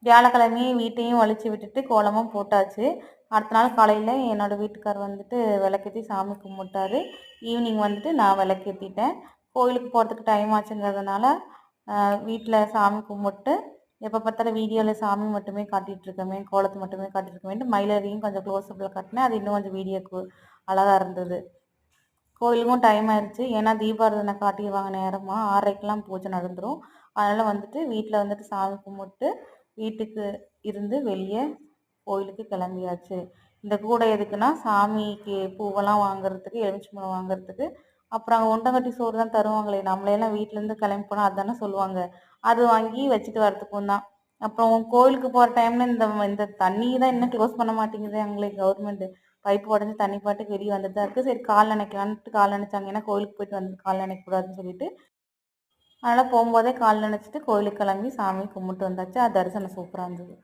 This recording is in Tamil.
வியாழக்கிழமையே வீட்டையும் வலிச்சு விட்டுட்டு கோலமும் போட்டாச்சு. அடுத்த நாள் காலையில் என்னோடய வீட்டுக்கார் வந்துட்டு விளக்கேற்றி சாமி கும்பிட்டாரு. ஈவினிங் வந்துட்டு நான் விளக்கேற்றிட்டேன். கோயிலுக்கு போகிறதுக்கு டைம் ஆச்சுங்கிறதுனால வீட்டில் சாமி கும்பிட்டு எப்போ பார்த்தாலும் வீடியோவில் சாமி மட்டுமே காட்டிகிட்ருக்கோமே, கோலத்தை மட்டுமே காட்டிகிட்ருக்கோமேன்ட்டு மயிலறையும் கொஞ்சம் க்ளோஸ்அப்பில் காட்டினேன். அது இன்னும் கொஞ்சம் வீடியோக்கு அழகாக இருந்தது. கோயிலுக்கும் டைம் ஆயிடுச்சு. ஏன்னா தீபாராதனை காட்டிடுவாங்க நேரமாக 6:30க்கெலாம் பூஜை நடந்துடும். அதனால் வந்துட்டு வீட்டில் வந்துட்டு சாமி கும்பிட்டு வீட்டுக்கு இருந்து வெளியே கோயிலுக்கு கிளம்பியாச்சு. இந்த கூடை எதுக்குன்னா சாமிக்கு பூவெல்லாம் வாங்குறதுக்கு, எலுமிச்சம்பழம் வாங்குறதுக்கு, அப்புறம் அங்கே உண்டங்கட்டி சோறு தான் தருவாங்களே, நம்மளையெல்லாம் வீட்டிலேருந்து கிளம்பி போனால் அதுதானே சொல்லுவாங்க, அது வாங்கி வச்சுட்டு வரத்துக்கும் தான். அப்புறம் கோயிலுக்கு போகிற டைமில் இந்த தண்ணி தான் இன்னும் க்ளோஸ் பண்ண மாட்டேங்குது எங்களுக்கு கவர்மெண்ட்டு. பைப்பு உடஞ்சி தண்ணி பாட்டுக்கு வெளியே வந்துட்டு தான் இருக்குது. சரி கால் நினைக்கலான்ட்டு கால் நினைச்சாங்க. ஏன்னா கோயிலுக்கு போயிட்டு வந்து கால் நினைக்கக்கூடாதுன்னு சொல்லிட்டு, அதனால் போகும்போதே கால் நினச்சிட்டு கோயிலுக்கு கிளம்பி சாமி கும்பிட்டு வந்தாச்சு. அது தரிசனம் சூப்பராக இருந்தது.